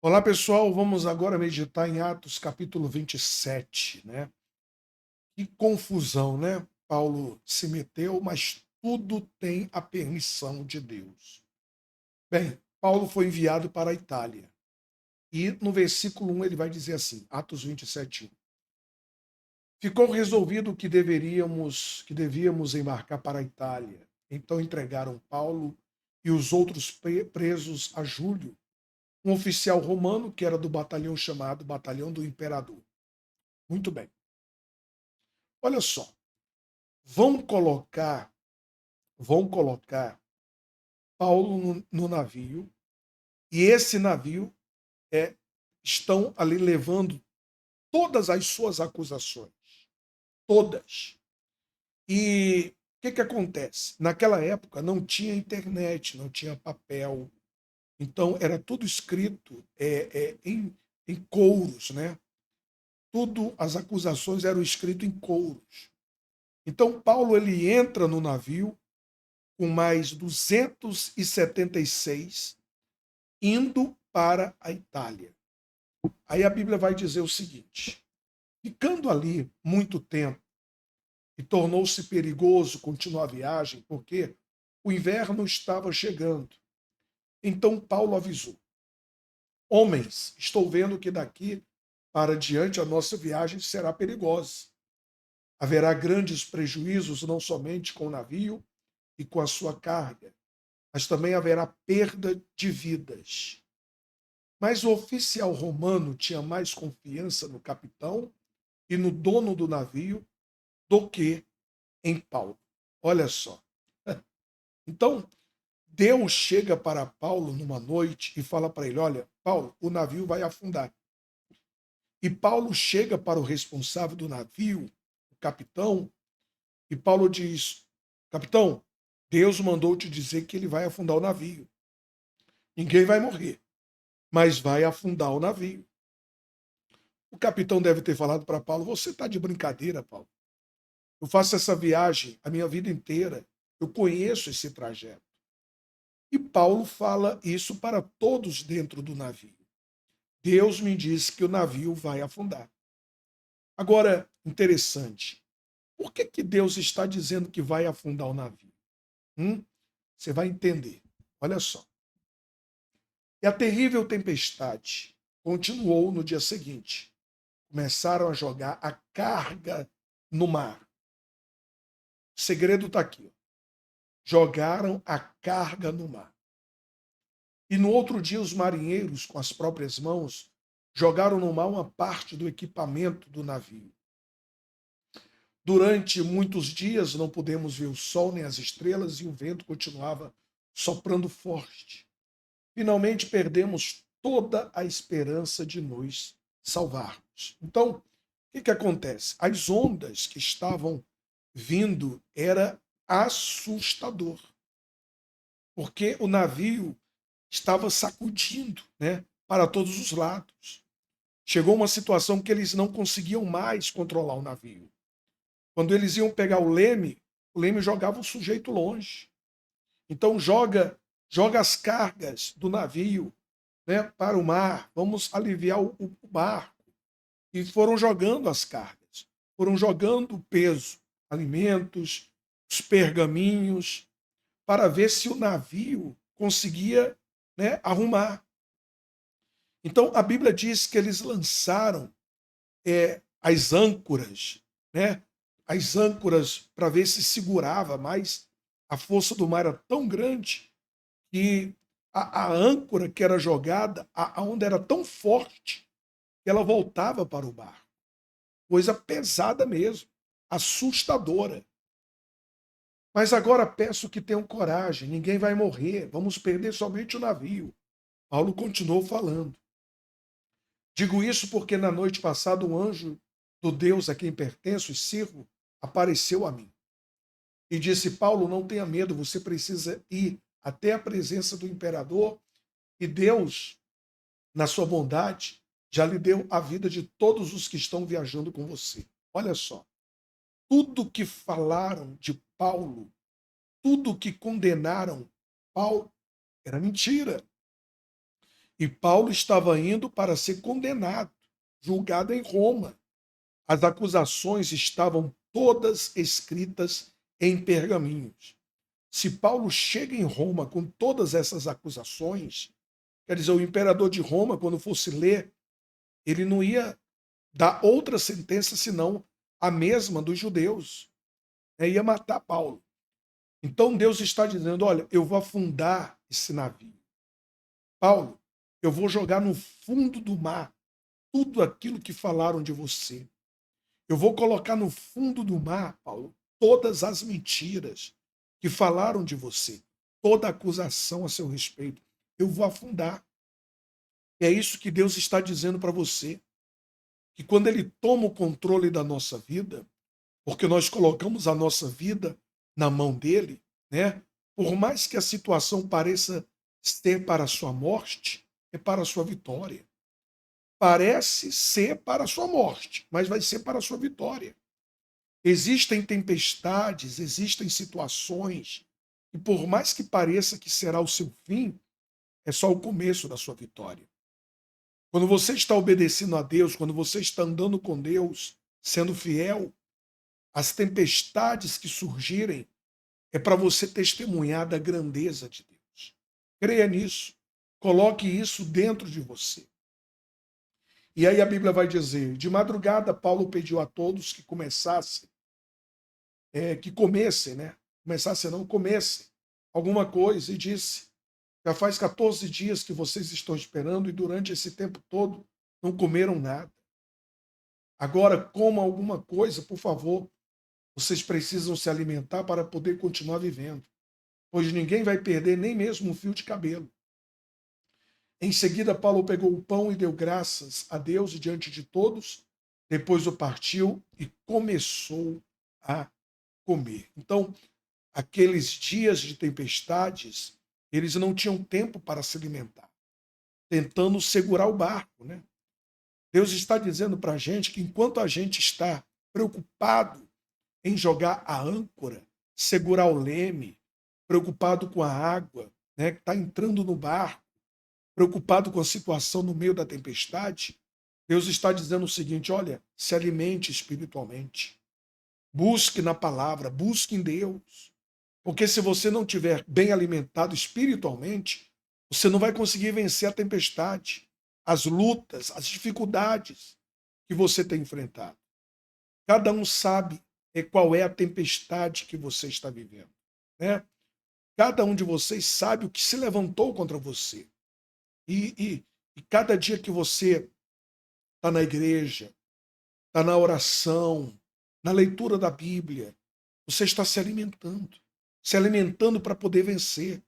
Olá, pessoal. Vamos agora meditar em Atos capítulo 27, né? Que confusão, né? Paulo se meteu, mas tudo tem a permissão de Deus. Bem, Paulo foi enviado para a Itália. E no versículo 1 ele vai dizer assim, Atos 27, 1. Ficou resolvido que devíamos embarcar para a Itália. Então entregaram Paulo e os outros presos a Júlio, um oficial romano que era do batalhão chamado Batalhão do Imperador. Muito bem. Olha só, vão colocar, vão colocar Paulo no navio e esse navio é, estão ali levando todas as suas acusações, todas. E o que acontece? Naquela época não tinha internet, não tinha papel, então era tudo escrito em couros, né? Tudo, as acusações eram escritas em couros. Então Paulo ele entra no navio com mais 276 indo para a Itália. Aí a Bíblia vai dizer o seguinte: ficando ali muito tempo e tornou-se perigoso continuar a viagem, porque o inverno estava chegando. Então Paulo avisou: homens, estou vendo que daqui para diante a nossa viagem será perigosa. Haverá grandes prejuízos, não somente com o navio e com a sua carga, mas também haverá perda de vidas. Mas o oficial romano tinha mais confiança no capitão e no dono do navio do que em Paulo. Olha só. Então, Deus chega para Paulo numa noite e fala para ele: olha, Paulo, o navio vai afundar. E Paulo chega para o responsável do navio, o capitão, e Paulo diz: capitão, Deus mandou te dizer que ele vai afundar o navio. Ninguém vai morrer, mas vai afundar o navio. O capitão deve ter falado para Paulo: você está de brincadeira, Paulo. Eu faço essa viagem a minha vida inteira. Eu conheço esse trajeto. E Paulo fala isso para todos dentro do navio. Deus me disse que o navio vai afundar. Agora, interessante. Por que Deus está dizendo que vai afundar o navio? Você vai entender. Olha só. E a terrível tempestade continuou no dia seguinte. Começaram a jogar a carga no mar. O segredo está aqui. Jogaram a carga no mar. E no outro dia, os marinheiros, com as próprias mãos, jogaram no mar uma parte do equipamento do navio. Durante muitos dias não pudemos ver o sol nem as estrelas e o vento continuava soprando forte. Finalmente perdemos toda a esperança de nos salvarmos. Então, o que acontece? As ondas que estavam vindo era assustador, porque o navio estava sacudindo, né, para todos os lados. Chegou uma situação que eles não conseguiam mais controlar o navio. Quando eles iam pegar o leme jogava o sujeito longe. Então joga as cargas do navio, né, para o mar. Vamos aliviar o barco. E foram jogando as cargas, foram jogando o peso, alimentos, os pergaminhos, para ver se o navio conseguia, né, arrumar. Então a Bíblia diz que eles lançaram as âncoras, né? As âncoras para ver se segurava, mas a força do mar era tão grande que a âncora que era jogada, a onda era tão forte que ela voltava para o barco. Coisa pesada mesmo, assustadora. Mas agora peço que tenham coragem, ninguém vai morrer, vamos perder somente o navio. Paulo continuou falando. Digo isso porque na noite passada um anjo do Deus a quem pertenço e sirvo apareceu a mim. E disse: Paulo, não tenha medo, você precisa ir até a presença do imperador e Deus, na sua bondade, já lhe deu a vida de todos os que estão viajando com você. Olha só, tudo que falaram de Paulo, tudo que condenaram Paulo, era mentira. E Paulo estava indo para ser condenado, julgado em Roma. As acusações estavam todas escritas em pergaminhos. Se Paulo chega em Roma com todas essas acusações, quer dizer, o imperador de Roma, quando fosse ler, ele não ia dar outra sentença senão a mesma dos judeus. Ia matar Paulo. Então Deus está dizendo: olha, eu vou afundar esse navio. Paulo, eu vou jogar no fundo do mar tudo aquilo que falaram de você. Eu vou colocar no fundo do mar, Paulo, todas as mentiras que falaram de você, toda acusação a seu respeito. Eu vou afundar. É isso que Deus está dizendo para você. Que quando Ele toma o controle da nossa vida, porque nós colocamos a nossa vida na mão dele, né? Por mais que a situação pareça ser para a sua morte, é para a sua vitória. Parece ser para a sua morte, mas vai ser para a sua vitória. Existem tempestades, existem situações, e por mais que pareça que será o seu fim, é só o começo da sua vitória. Quando você está obedecendo a Deus, quando você está andando com Deus, sendo fiel, as tempestades que surgirem é para você testemunhar da grandeza de Deus. Creia nisso. Coloque isso dentro de você. E aí a Bíblia vai dizer: de madrugada, Paulo pediu a todos que comessem, né? Começassem não, comessem alguma coisa, e disse: já faz 14 dias que vocês estão esperando e durante esse tempo todo não comeram nada. Agora comam alguma coisa, por favor. Vocês precisam se alimentar para poder continuar vivendo, pois ninguém vai perder nem mesmo um fio de cabelo. Em seguida, Paulo pegou o pão e deu graças a Deus diante de todos, depois o partiu e começou a comer. Então, aqueles dias de tempestades, eles não tinham tempo para se alimentar, tentando segurar o barco, né? Deus está dizendo para a gente que enquanto a gente está preocupado em jogar a âncora, segurar o leme, preocupado com a água, né, que está entrando no barco, preocupado com a situação no meio da tempestade, Deus está dizendo o seguinte: olha, se alimente espiritualmente, busque na palavra, busque em Deus, porque se você não estiver bem alimentado espiritualmente, você não vai conseguir vencer a tempestade, as lutas, as dificuldades que você tem enfrentado. Cada um sabe qual é a tempestade que você está vivendo, né? Cada um de vocês sabe o que se levantou contra você. E cada dia que você está na igreja, está na oração, na leitura da Bíblia, você está se alimentando para poder vencer,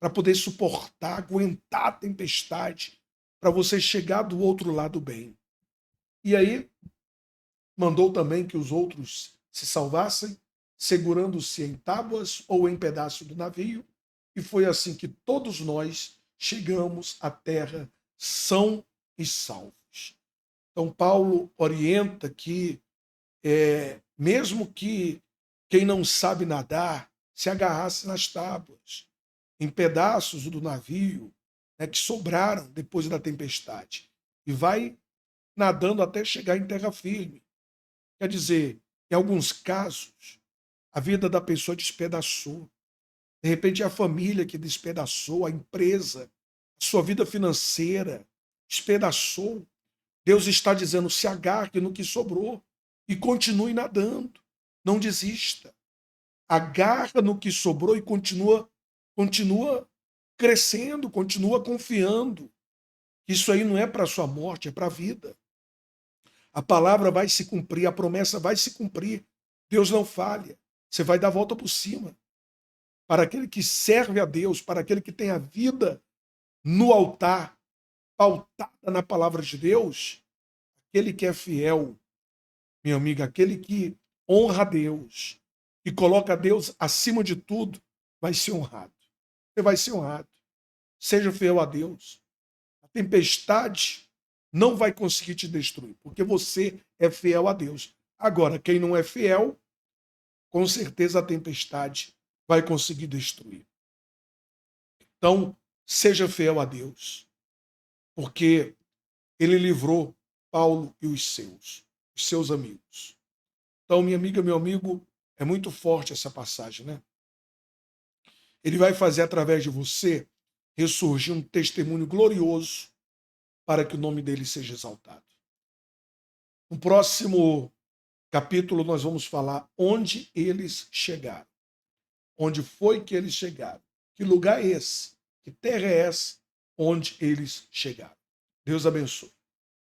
para poder suportar, aguentar a tempestade, para você chegar do outro lado bem. E aí, mandou também que os outros se salvassem, segurando-se em tábuas ou em pedaço do navio, e foi assim que todos nós chegamos à terra são e salvos. Então, Paulo orienta que, mesmo que quem não sabe nadar se agarrasse nas tábuas, em pedaços do navio, né, que sobraram depois da tempestade, e vai nadando até chegar em terra firme. Quer dizer, em alguns casos, a vida da pessoa despedaçou. De repente, é a família que despedaçou, a empresa, a sua vida financeira despedaçou. Deus está dizendo: se agarre no que sobrou e continue nadando. Não desista. Agarra no que sobrou e continua crescendo, continua confiando. Isso aí não é para a sua morte, é para a vida. A palavra vai se cumprir, a promessa vai se cumprir. Deus não falha. Você vai dar a volta por cima. Para aquele que serve a Deus, para aquele que tem a vida no altar, pautada na palavra de Deus, aquele que é fiel, minha amiga, aquele que honra a Deus e coloca a Deus acima de tudo, vai ser honrado. Você vai ser honrado. Seja fiel a Deus. A tempestade não vai conseguir te destruir, porque você é fiel a Deus. Agora, quem não é fiel, com certeza a tempestade vai conseguir destruir. Então, seja fiel a Deus. porque ele livrou Paulo e os seus amigos. Então, minha amiga, meu amigo, é muito forte essa passagem, né? Ele vai fazer através de você ressurgir um testemunho glorioso para que o nome dele seja exaltado. No próximo capítulo, nós vamos falar onde eles chegaram. Onde foi que eles chegaram? Que lugar é esse? Que terra é essa onde eles chegaram? Deus abençoe.